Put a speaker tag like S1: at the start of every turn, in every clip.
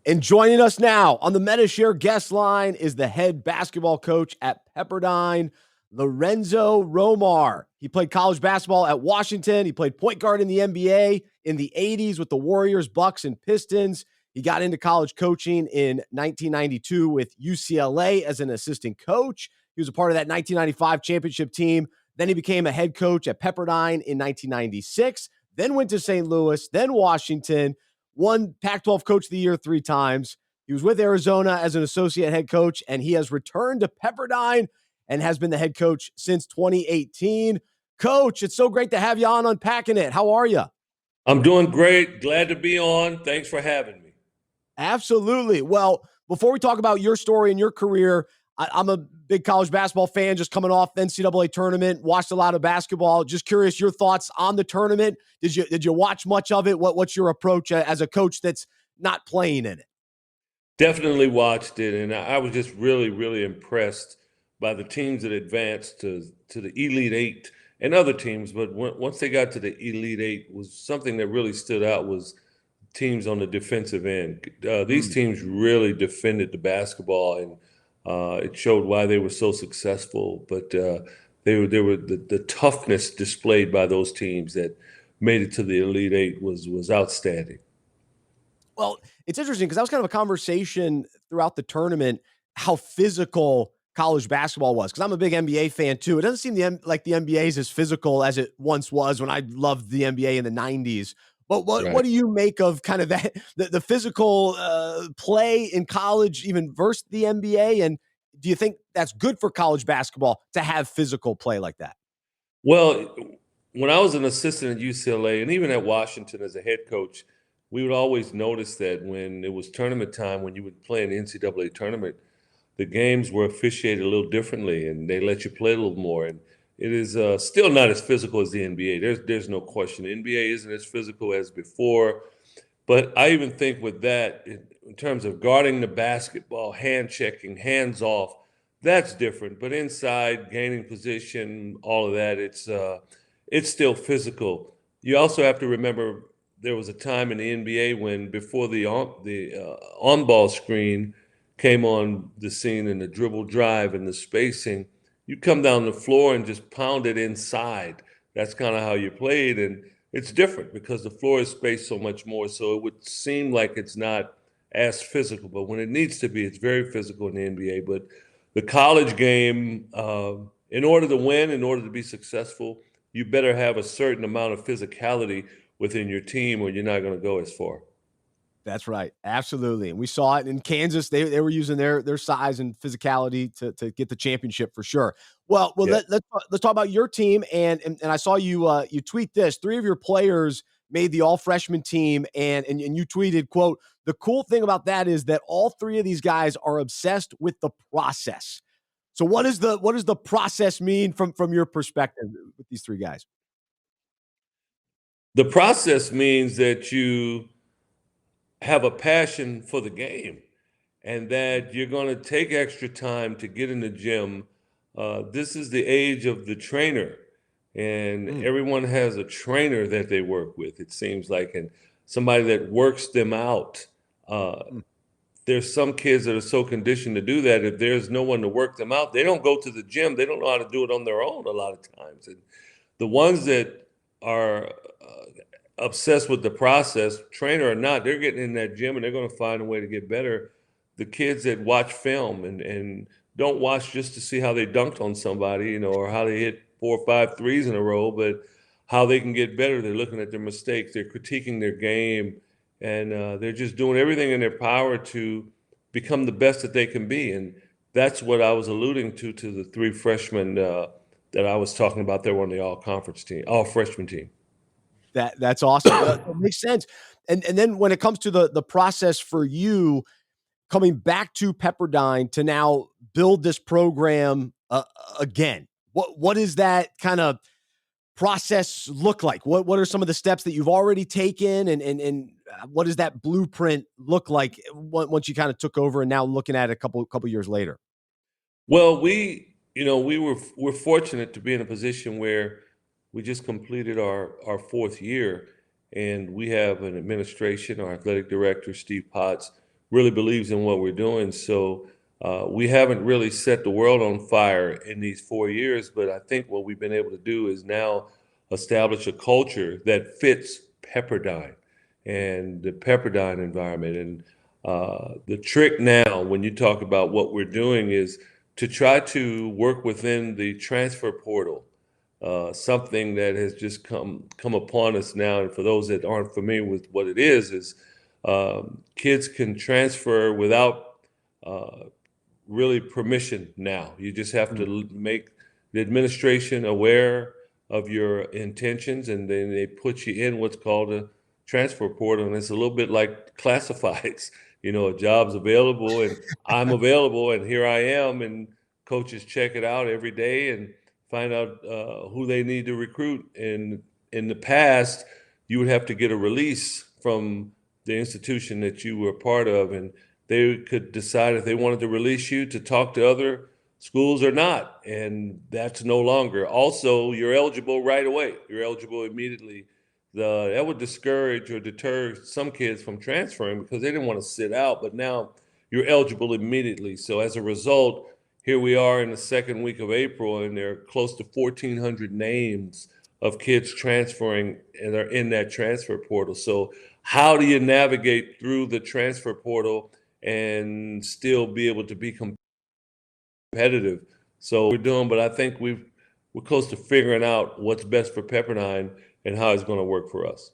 S1: And joining us now on the MetaShare guest line is the head basketball coach at Pepperdine, Lorenzo Romar. He played college basketball at Washington. He played point guard in the NBA in the 80s with the Warriors, Bucks, and Pistons. He got into college coaching in 1992 with UCLA as an assistant coach. He was a part of that 1995 championship team. Then he became a head coach at Pepperdine in 1996, then went to St. Louis, then Washington. Won Pac-12 Coach of the Year 3 times. He was with Arizona as an associate head coach, and he has returned to Pepperdine and has been the head coach since 2018. Coach, it's so great to have you on Unpacking It. How are you?
S2: I'm doing great. Glad to be on. Thanks for having me.
S1: Absolutely. Well, before we talk about your story and your career, I'm a big college basketball fan, just coming off the NCAA tournament, watched a lot of basketball. Just curious your thoughts on the tournament. Did you watch much of it? What's your approach as a coach that's not playing in it?
S2: Definitely watched it, and I was just really, really impressed by the teams that advanced to the Elite Eight and other teams. But once they got to the Elite Eight, was something that really stood out was teams on the defensive end. These teams really defended the basketball, and it showed why they were so successful. But they were the toughness displayed by those teams that made it to the Elite Eight was outstanding.
S1: Well, it's interesting because that was kind of a conversation throughout the tournament, how physical college basketball was. Because I'm a big NBA fan too. It doesn't seem like the NBA is as physical as it once was when I loved the NBA in the 90s. But what do you make of kind of that the physical play in college, even versus the NBA? And do you think that's good for college basketball to have physical play like that?
S2: Well, when I was an assistant at UCLA and even at Washington as a head coach, we would always notice that when it was tournament time, when you would play an NCAA tournament, the games were officiated a little differently, and they let you play a little more. And it is still not as physical as the NBA. There's no question. The NBA isn't as physical as before. But I even think with that, in terms of guarding the basketball, hand checking, hands off, that's different. But inside, gaining position, all of that, it's still physical. You also have to remember there was a time in the NBA when before the on-ball screen came on the scene and the dribble drive and the spacing, you come down the floor and just pound it inside. That's kind of how you played, and it's different because the floor is spaced so much more. So it would seem like it's not as physical, but when it needs to be, it's very physical in the NBA. But the college game, in order to win, in order to be successful, you better have a certain amount of physicality within your team or you're not going to go as far.
S1: That's right. Absolutely. And we saw it in Kansas. They were using their size and physicality to get the championship for sure. Well,
S2: Yeah.
S1: let's talk about your team. And I saw you tweet this. 3 of your players made the all freshman team. And you tweeted, quote, "The cool thing about that is that all 3 of these guys are obsessed with the process." So what does the process mean from your perspective with these 3 guys?
S2: The process means that you have a passion for the game and that you're going to take extra time to get in the gym. This is the age of the trainer, and everyone has a trainer that they work with, it seems like, and somebody that works them out. There's some kids that are so conditioned to do that. If there's no one to work them out, they don't go to the gym. They don't know how to do it on their own a lot of times. And the ones that are obsessed with the process, trainer or not, they're getting in that gym and they're going to find a way to get better. The kids that watch film and don't watch just to see how they dunked on somebody, or how they hit 4 or 5 threes in a row, but how they can get better. They're looking at their mistakes. They're critiquing their game, and they're just doing everything in their power to become the best that they can be. And that's what I was alluding to the 3 freshmen that I was talking about. They were on the all-conference team, all-freshman team.
S1: That's awesome. That makes sense. And then when it comes to the process for you coming back to Pepperdine to now build this program again, what does that kind of process look like? What are some of the steps that you've already taken, and what does that blueprint look like once you kind of took over and now looking at it a couple years later?
S2: Well, we're fortunate to be in a position where we just completed our 4th year, and we have an administration, our athletic director, Steve Potts, really believes in what we're doing. So we haven't really set the world on fire in these 4 years, but I think what we've been able to do is now establish a culture that fits Pepperdine and the Pepperdine environment. And the trick now, when you talk about what we're doing, is to try to work within the transfer portal, something that has just come upon us now. And for those that aren't familiar with what it is kids can transfer without really permission now. You just have to make the administration aware of your intentions, and then they put you in what's called a transfer portal, and it's a little bit like classifieds. A job's available, and I'm available, and here I am, and coaches check it out every day and find out who they need to recruit. And in the past, you would have to get a release from the institution that you were part of, and they could decide if they wanted to release you to talk to other schools or not. And that's no longer. Also, you're eligible right away. You're eligible immediately. That would discourage or deter some kids from transferring because they didn't want to sit out, but now you're eligible immediately. So as a result, here we are in the second week of April, and there are close to 1,400 names of kids transferring and are in that transfer portal. So how do you navigate through the transfer portal and still be able to be competitive? So we're doing, but I think we're close to figuring out what's best for Pepperdine and how it's going to work for us.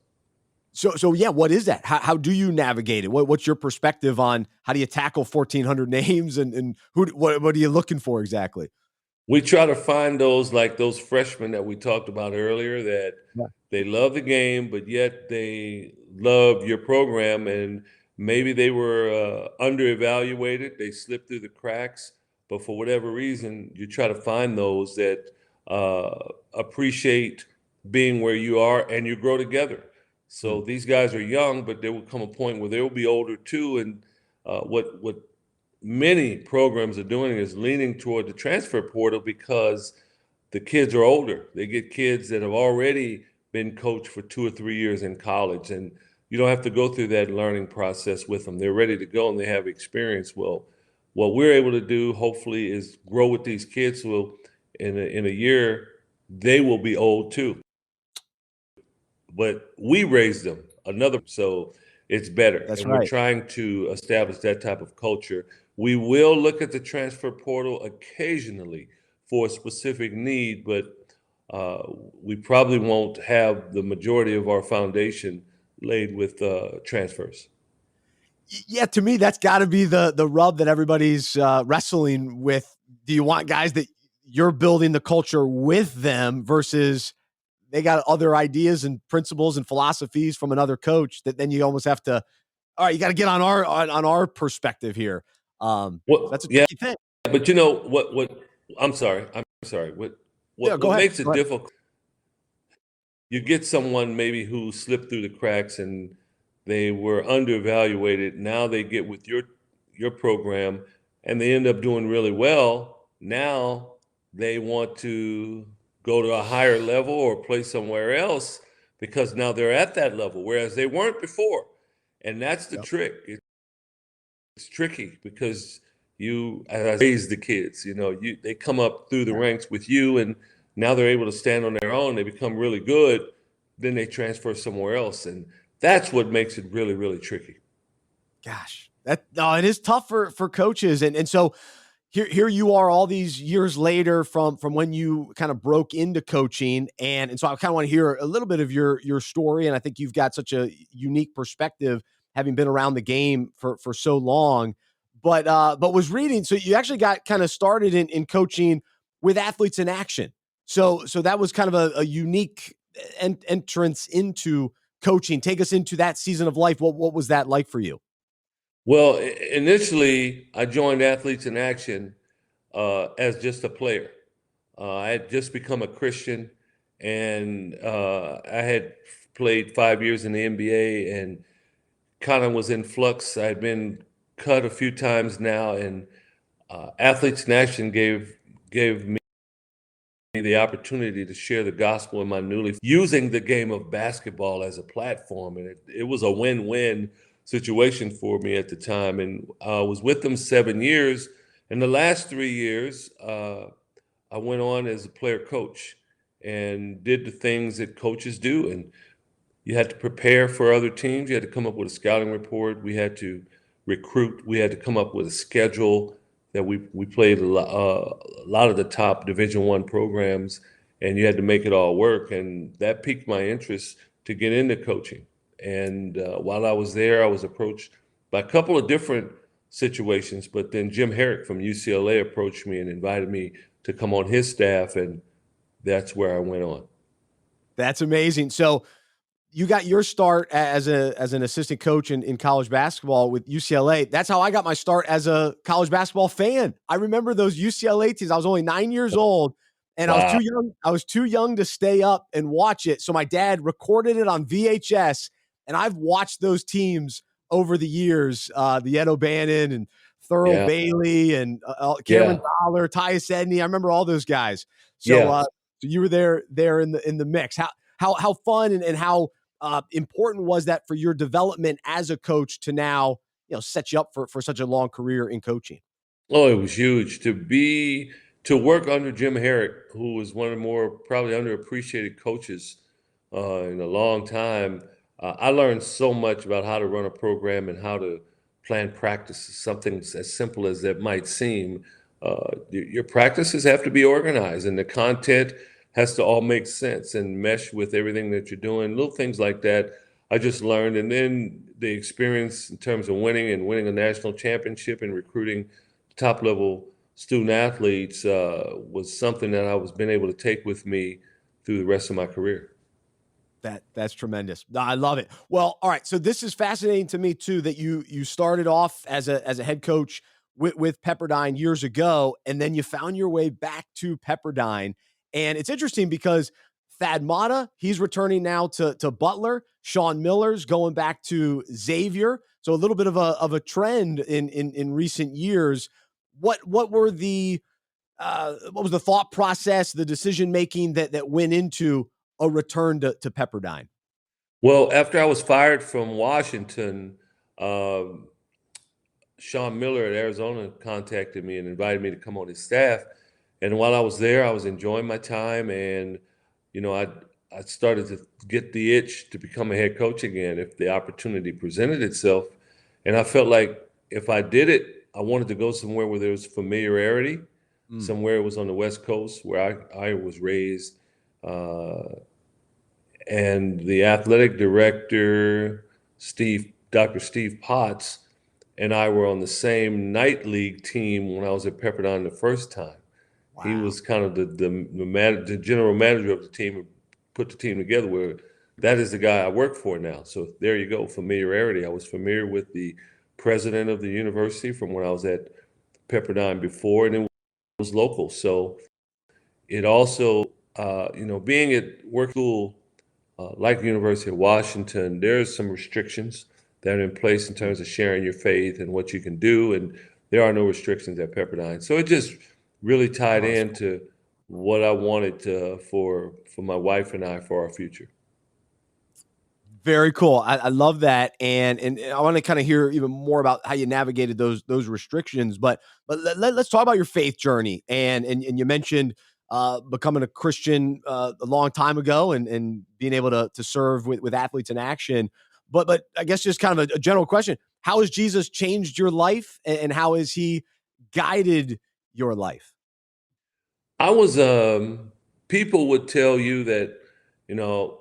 S1: So yeah, what is that? How do you navigate it? What's your perspective on how do you tackle 1,400 names and what are you looking for exactly?
S2: We try to find those freshmen that we talked about earlier that
S1: Yeah.
S2: they love the game, but yet they love your program, and maybe they were under-evaluated. They slipped through the cracks, but for whatever reason, you try to find those that appreciate being where you are, and you grow together. So these guys are young, but there will come a point where they will be older too. And what many programs are doing is leaning toward the transfer portal because the kids are older. They get kids that have already been coached for 2 or 3 years in college, and you don't have to go through that learning process with them. They're ready to go and they have experience. Well, what we're able to do, hopefully, is grow with these kids. So in a year, they will be old too. But we raised them so it's better.
S1: That's
S2: And we're
S1: right.
S2: trying to establish that type of culture. We will look at the transfer portal occasionally for a specific need, but we probably won't have the majority of our foundation laid with transfers.
S1: Yeah, to me, that's got to be the rub that everybody's wrestling with. Do you want guys that you're building the culture with them versus they got other ideas and principles and philosophies from another coach that then you almost have to, all right, you got to get on our perspective here. That's
S2: Well,
S1: a
S2: yeah,
S1: tricky thing.
S2: but you know what I'm sorry. What
S1: Yeah,
S2: what
S1: go
S2: what
S1: ahead.
S2: makes it difficult, you get someone maybe who slipped through the cracks and they were underevaluated. Now they get with your program and they end up doing really well. Now they want to go to a higher level or play somewhere else because now they're at that level, whereas they weren't before. And that's the
S1: Yep.
S2: trick. It's tricky because you, as I raise the kids, they come up through the ranks with you, and now they're able to stand on their own. They become really good. Then they transfer somewhere else, and that's what makes it really, really tricky.
S1: Gosh, it is tough for coaches, and so here you are all these years later from when you kind of broke into coaching, and so I kind of want to hear a little bit of your story, and I think you've got such a unique perspective having been around the game for so long, but was reading, so you actually got kind of started in coaching with Athletes in Action, so that was kind of a unique entrance into coaching. Take us into that season of life. What was that like for you?
S2: Well, initially, I joined Athletes in Action as just a player. I had just become a Christian, and I had played 5 years in the NBA and kind of was in flux. I'd been cut a few times now, and Athletes in Action gave me the opportunity to share the gospel in my newly using the game of basketball as a platform, and it was a win-win situation for me at the time. And I was with them 7 years. In the last 3 years, I went on as a player coach and did the things that coaches do. And you had to prepare for other teams. You had to come up with a scouting report. We had to recruit. We had to come up with a schedule that we played a lot of the top Division I programs, and you had to make it all work. And that piqued my interest to get into coaching. And while I was there, I was approached by a couple of different situations, but then Jim Herrick from UCLA approached me and invited me to come on his staff, and that's where I went on.
S1: That's amazing. So you got your start as an assistant coach in college basketball with UCLA. That's how I got my start as a college basketball fan. I remember those UCLA teams. I was only 9 years old, and I was
S2: Wow.
S1: too young. I was too young to stay up and watch it. So my dad recorded it on VHS, and I've watched those teams over the years. The Ed O'Bannon and Thurl
S2: Yeah.
S1: Bailey and
S2: Yeah.
S1: Cameron Dollar, Tyus Edney. I remember all those guys. So,
S2: Yeah.
S1: so you were there in the mix. How fun and how important was that for your development as a coach to now, set you up for such a long career in coaching?
S2: Oh, it was huge to work under Jim Herrick, who was one of the more probably underappreciated coaches in a long time. I learned so much about how to run a program and how to plan practices. Something as simple as that might seem. Your practices have to be organized, and the content has to all make sense and mesh with everything that you're doing. Little things like that I just learned, and then the experience in terms of winning a national championship and recruiting top level student athletes was something that I was been able to take with me through the rest of my career.
S1: That's tremendous. No, I love it. Well, all right. So this is fascinating to me too, that you started off as a head coach with Pepperdine years ago, and then you found your way back to Pepperdine. And it's interesting because Thad Matta, he's returning now to Butler. Sean Miller's going back to Xavier. So a little bit of a trend in recent years. What were what was the thought process, the decision making that went into a return to Pepperdine?
S2: Well, after I was fired from Washington, um, Sean Miller at Arizona contacted me and invited me to come on his staff. And while I was there, I was enjoying my time, and you know, I started to get the itch to become a head coach again if the opportunity presented itself. And I felt like if I did it, I wanted to go somewhere where there was familiarity,
S1: Mm.
S2: somewhere it was on the West Coast where I was raised. Uh, and the athletic director, Dr. Steve Potts, and I were on the same night league team when I was at Pepperdine the first time. He
S1: Wow.
S2: was kind of the general manager of the team and put the team together. Where that is the guy I work for now. So there you go, familiarity. I was familiar with the president of the university from when I was at Pepperdine before, and it was local. So it also, being at work school like the University of Washington, there's some restrictions that are in place in terms of sharing your faith and what you can do, and there are no restrictions at Pepperdine. So it just really tied
S1: Oh, that's cool.
S2: into what I wanted for my wife and I for our future.
S1: Very cool. I love that, and I want to kind of hear even more about how you navigated those restrictions. But let's talk about your faith journey. And you mentioned becoming a Christian a long time ago, and being able to serve with athletes in action. But I guess just kind of a general question: how has Jesus changed your life, and how has He guided your life?
S2: I was people would tell you that,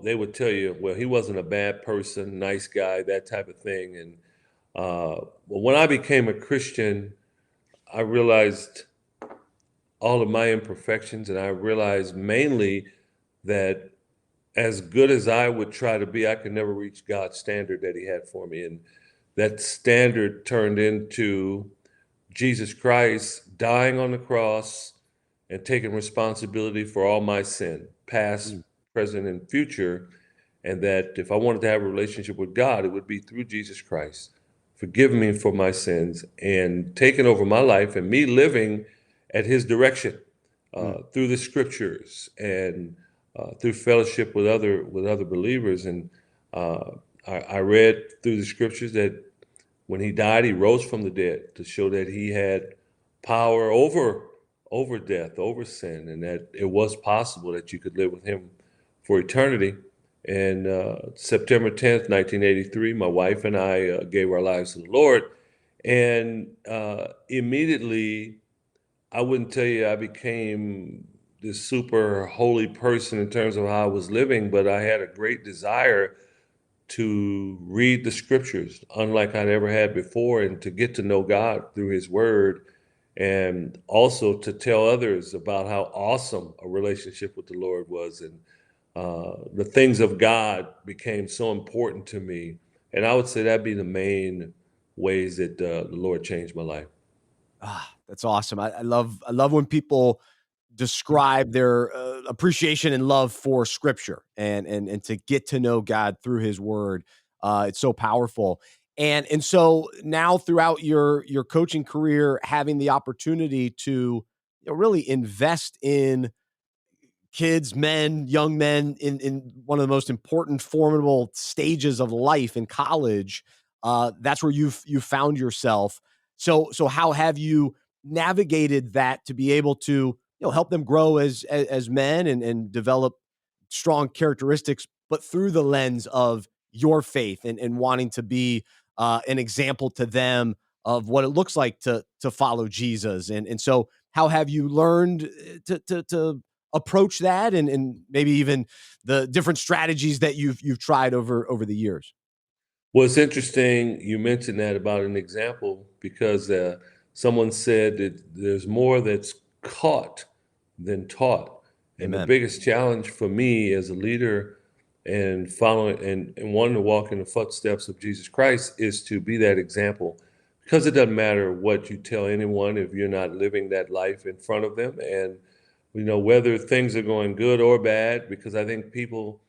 S2: they would tell you, well, he wasn't a bad person, nice guy, that type of thing. And well, when I became a Christian, I realized all of my imperfections, and I realized mainly that as good as I would try to be, I could never reach God's standard that He had for me. And that standard turned into Jesus Christ dying on the cross and taking responsibility for all my sin, past,
S1: Mm.
S2: present, and future. And that if I wanted to have a relationship with God, it would be through Jesus Christ, forgiving me for my sins and taking over my life and me living at His direction
S1: Mm.
S2: through the Scriptures and through fellowship with other believers. And I read through the Scriptures that when he died, he rose from the dead to show that he had power over death, over sin, and that it was possible that you could live with him for eternity. And September 10th, 1983, my wife and I gave our lives to the Lord. And immediately, I wouldn't tell you I became this super holy person in terms of how I was living, but I had a great desire to read the scriptures, unlike I'd ever had before, and to get to know God through His Word, and also to tell others about how awesome a relationship with the Lord was. And the things of God became so important to me. And I would say that'd be the main ways that the Lord changed my life.
S1: Ah, that's awesome. I love when people describe their appreciation and love for Scripture and to get to know God through His Word. It's so powerful. And so now throughout your coaching career, having the opportunity to really invest in kids, men, young men in one of the most important, formidable stages of life in college. That's where you've found yourself. So how have you navigated that to be able to help them grow as men and develop strong characteristics, but through the lens of your faith and wanting to be an example to them of what it looks like to follow Jesus. And so how have you learned to approach that and maybe even the different strategies that you've tried over the years?
S2: Well, it's interesting you mentioned that about an example because someone said that there's more that's caught than taught. And the
S1: Amen.
S2: biggest challenge for me as a leader and following and wanting to walk in the footsteps of Jesus Christ is to be that example. Because it doesn't matter what you tell anyone if you're not living that life in front of them. And, whether things are going good or bad, because I think people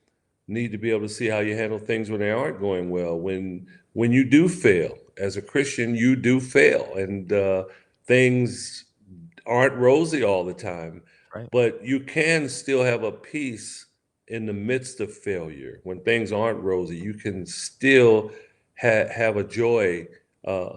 S2: need to be able to see how you handle things when they aren't going well. When you do fail as a Christian, you do fail, and things aren't rosy all the time.
S1: Right.
S2: But you can still have a peace in the midst of failure. When things aren't rosy, you can still have a joy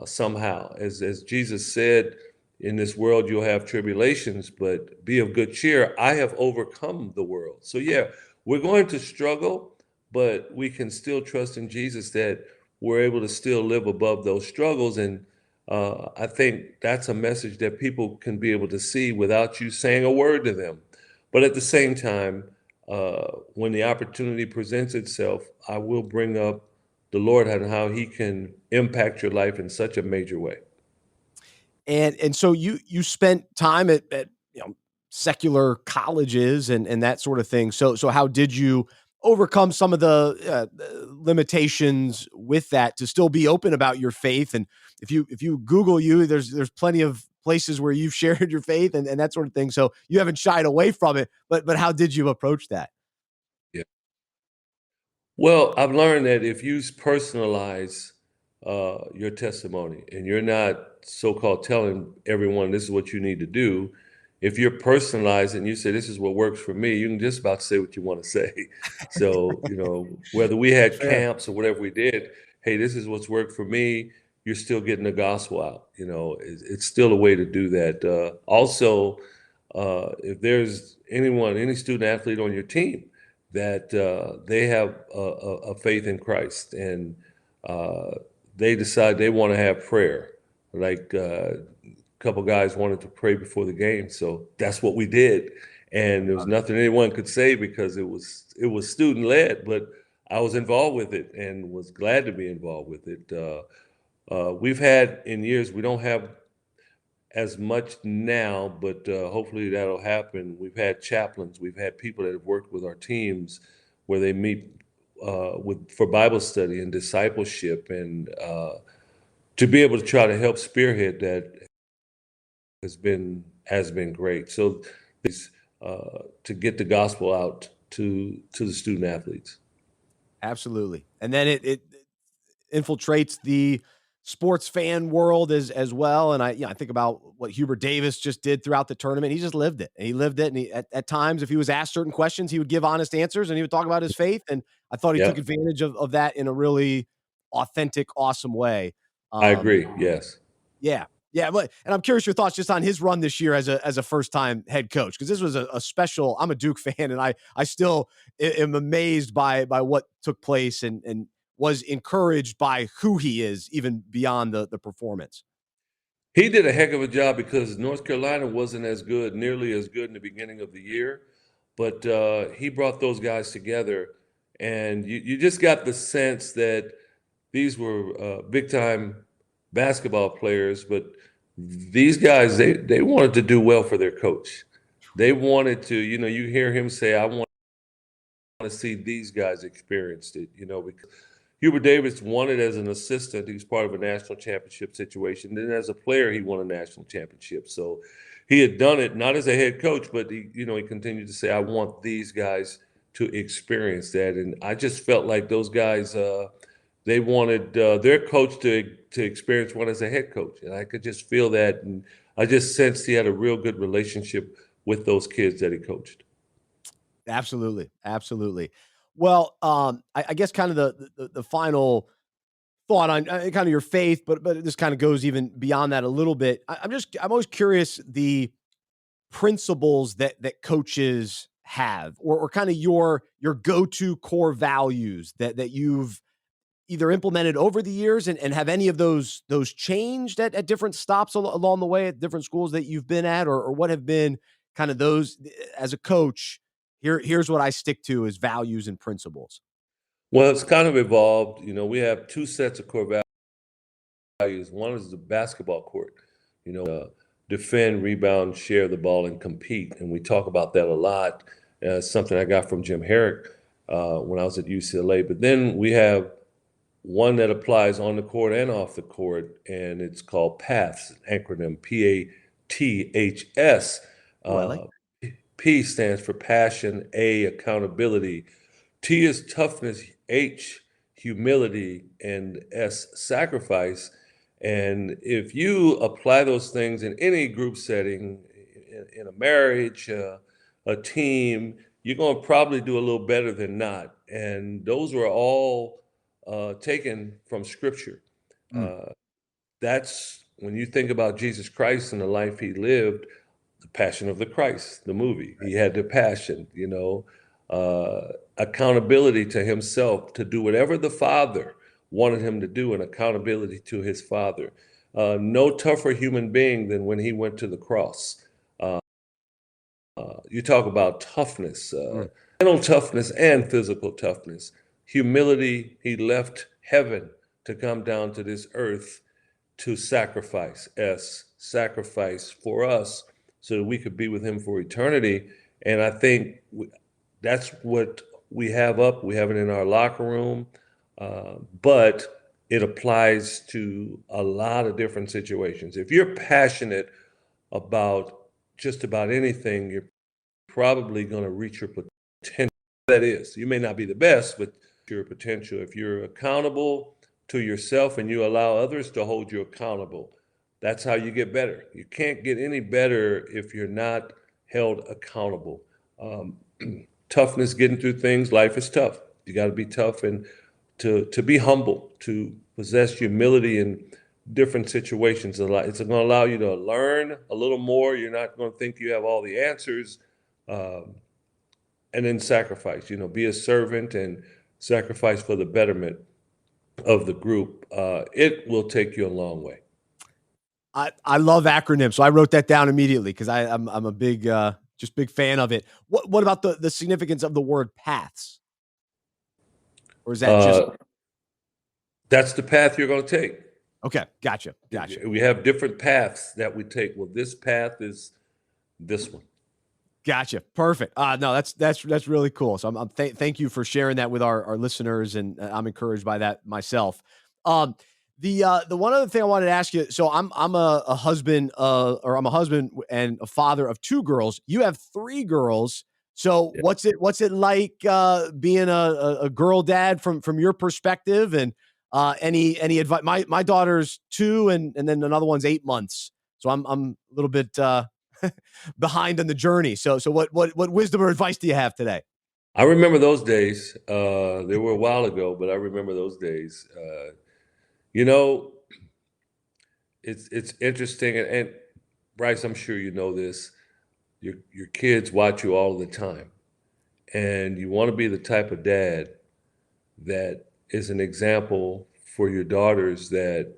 S2: somehow. As Jesus said, in this world you'll have tribulations, but be of good cheer. I have overcome the world. So yeah, we're going to struggle, but we can still trust in Jesus that we're able to still live above those struggles. And I think that's a message that people can be able to see without you saying a word to them. But at the same time, when the opportunity presents itself, I will bring up the Lord and how He can impact your life in such a major way.
S1: And so you spent time at secular colleges and that sort of thing. So how did you overcome some of the limitations with that to still be open about your faith? And if you Google you, there's plenty of places where you've shared your faith and that sort of thing. So you haven't shied away from it, but how did you approach that?
S2: Yeah. Well, I've learned that if you personalize your testimony and you're not so-called telling everyone this is what you need to do, if you're personalized and you say this is what works for me, you can just about say what you want to say. So, whether we had
S1: Fair.
S2: camps or whatever we did, hey, this is what's worked for me. You're still getting the gospel out. It's still a way to do that. Also, if there's any student athlete on your team that they have a faith in Christ and uh, they decide they want to have prayer. Like a couple guys wanted to pray before the game, so that's what we did. And there was nothing anyone could say because it was student led, but I was involved with it and was glad to be involved with it. We've had in years we don't have as much now, but hopefully that'll happen. We've had chaplains, we've had people that have worked with our teams where they meet with for Bible study and discipleship, and to be able to try to help spearhead that has been great. So it's to get the gospel out to the student athletes.
S1: Absolutely. And then it infiltrates the sports fan world as well. And I think about what Hubert Davis just did throughout the tournament. He just lived it. And he lived it. And at times, if he was asked certain questions, he would give honest answers and he would talk about his faith. And I thought he
S2: Yeah.
S1: took advantage of that in a really authentic, awesome way.
S2: I agree. Yes.
S1: Yeah. Yeah, and I'm curious your thoughts just on his run this year as a first time head coach, because this was a special. I'm a Duke fan, and I still am amazed by what took place, and was encouraged by who he is, even beyond the performance.
S2: He did a heck of a job because North Carolina wasn't as good, nearly as good in the beginning of the year. But he brought those guys together, and you just got the sense that these were big time basketball players, but these guys, they wanted to do well for their coach. They wanted to, you hear him say, I want to see these guys experience it, because Hubert Davis won it as an assistant. He was part of a national championship situation. Then as a player, he won a national championship. So he had done it not as a head coach, but he continued to say, I want these guys to experience that. And I just felt like those guys, they wanted their coach to experience one as a head coach. And I could just feel that. And I just sensed he had a real good relationship with those kids that he coached.
S1: Absolutely, absolutely. Well, I guess kind of the final thought on kind of your faith, but this kind of goes even beyond that a little bit. I'm always curious the principles that coaches have, or kind of your go-to core values that you've either implemented over the years, and have any of those changed at different stops along the way at different schools that you've been at, or what have been kind of those as a coach. Here's what I stick to as values and principles.
S2: Well, it's kind of evolved. We have two sets of core values. One is the basketball court, defend, rebound, share the ball, and compete. And we talk about that a lot. Something I got from Jim Herrick when I was at UCLA. But then we have one that applies on the court and off the court, and it's called PATHS, an acronym PATHS.
S1: Oh, I like
S2: Uh, P stands for passion, A, accountability, T is toughness, H, humility, and S, sacrifice. And if you apply those things in any group setting, in a marriage, a team, you're going to probably do a little better than not. And those were all taken from Scripture.
S1: that.
S2: That's when you think about Jesus Christ and the life he lived, the Passion of the Christ, the movie. He had the passion, accountability to himself to do whatever the Father wanted him to do, and accountability to his Father. No tougher human being than when he went to the cross. You talk about toughness,
S1: Mm.
S2: mental toughness and physical toughness. Humility, he left heaven to come down to this earth to sacrifice, sacrifice for us so that we could be with him for eternity. And I think that's what we have up. We have it in our locker room, but it applies to a lot of different situations. If you're passionate about just about anything, you're probably going to reach your potential. That is, you may not be the best, but your potential. If you're accountable to yourself and you allow others to hold you accountable, that's how you get better. You can't get any better if you're not held accountable. Toughness, getting through things, life is tough. You got to be tough and to be humble, to possess humility in different situations. It's going to allow you to learn a little more. You're not going to think you have all the answers. And then sacrifice, be a servant and sacrifice for the betterment of the group. It will take you a long way.
S1: I love acronyms, so I wrote that down immediately because I'm a big big fan of it. What about the significance of the word paths, or is that just
S2: that's the path you're going to take?
S1: Okay, gotcha.
S2: We have different paths that we take. Well, this path is this one.
S1: Gotcha. Perfect. No, that's really cool. So thank you for sharing that with our listeners, and I'm encouraged by that myself. The one other thing I wanted to ask you. So I'm a husband, or I'm a husband and a father of two girls. You have three girls. So
S2: Yeah.
S1: what's it like being a girl dad from your perspective? And any advice? My daughter's 2, and then another one's 8 months. So I'm a little bit behind on the journey. So what wisdom or advice do you have today?
S2: I remember those days. They were a while ago, but I remember those days. You know, it's interesting, and Bryce, I'm sure you know this. Your kids watch you all the time, and you want to be the type of dad that is an example for your daughters that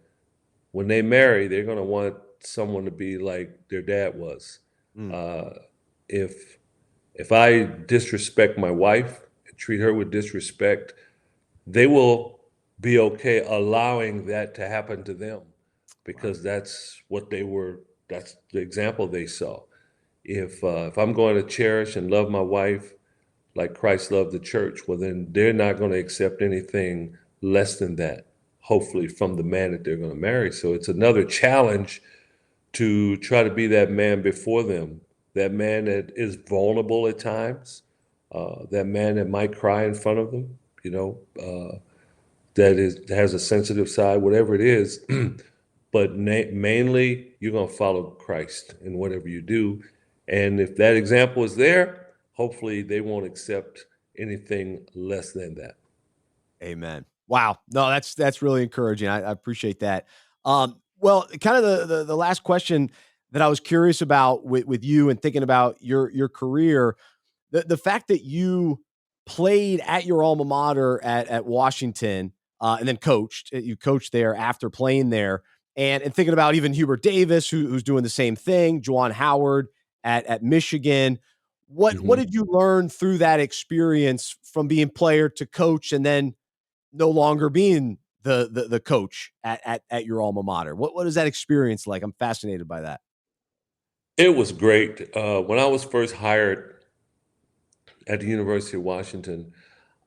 S2: when they marry, they're going to want someone to be like their dad was.
S1: Mm,
S2: Uh, if if I disrespect my wife and treat her with disrespect, they will be okay allowing that to happen to them
S1: right.
S2: because that's what they were. That's the example they saw. If I'm going to cherish and love my wife like Christ loved the church, well, then they're not going to accept anything less than that, hopefully, from the man that they're going to marry. So it's another challenge to try to be that man before them, that man that is vulnerable at times, that man that might cry in front of them, that has a sensitive side, whatever it is. But mainly, you're going to follow Christ in whatever you do. And if that example is there, hopefully they won't accept anything less than that.
S1: Amen. Wow. No, that's really encouraging. I appreciate that. Well, kind of the last question that I was curious about with you and thinking about your career, the fact that you played at your alma mater at Washington, and then you coached there after playing there, and thinking about even Hubert Davis, who's doing the same thing, Juwan Howard at Michigan. What
S2: Hmm.
S1: did you learn through that experience from being player to coach, and then no longer being the coach at your alma mater? What is that experience like? I'm fascinated by that.
S2: It was great. When I was first hired at the University of Washington,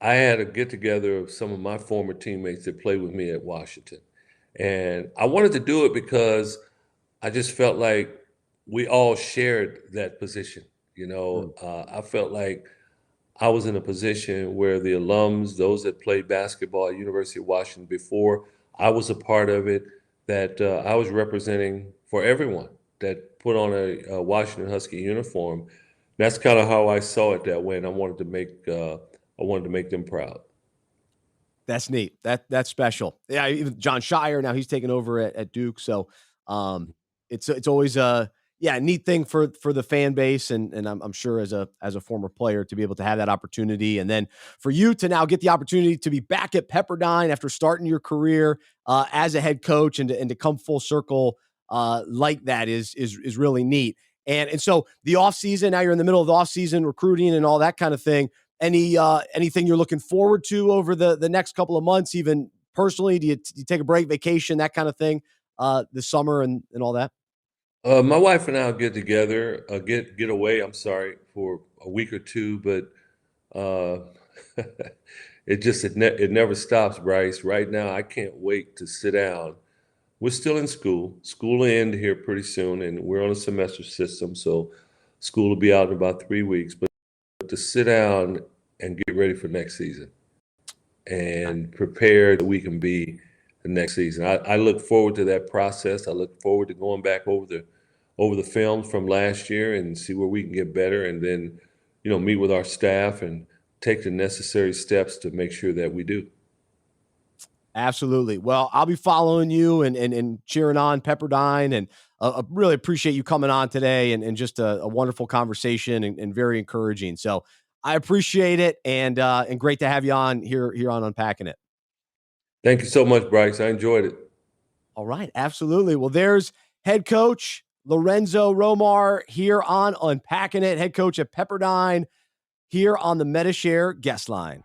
S2: I had a get together of some of my former teammates that played with me at Washington. And I wanted to do it because I just felt like we all shared that position.
S1: Mm,
S2: I felt like I was in a position where the alums, those that played basketball at University of Washington before I was a part of it, that I was representing for everyone that put on a Washington Husky uniform. That's kind of how I saw it that way, and I wanted to make them proud.
S1: that's neat. That's special. Yeah, even John Shire now he's taken over at Duke. So um, it's always a neat thing for the fan base, and I'm sure as a former player to be able to have that opportunity, and then for you to now get the opportunity to be back at Pepperdine after starting your career as a head coach, and to come full circle like that is really neat. And so the off season, now you're in the middle of the off season recruiting and all that kind of thing. Anything you're looking forward to over the next couple of months, even personally? Do you take a break, vacation, that kind of thing, this summer and all that?
S2: My wife and I will get together, get away. I'm sorry for a week or two, but uh, it never stops, Bryce. Right now, I can't wait to sit down. We're still in school. School will end here pretty soon, and we're on a semester system, so school will be out in about 3 weeks. But to sit down and get ready for next season and prepare that we can be the next season. I look forward to that process. I look forward to going back over the film from last year and see where we can get better, and then meet with our staff and take the necessary steps to make sure that we do.
S1: Absolutely. Well, I'll be following you and cheering on Pepperdine, and really appreciate you coming on today, and just a wonderful conversation, and very encouraging. So I appreciate it, and great to have you on here on Unpacking It.
S2: Thank you so much, Bryce. I enjoyed it.
S1: All right, absolutely. Well, there's head coach Lorenzo Romar here on Unpacking It, head coach at Pepperdine here on the MetaShare guest line.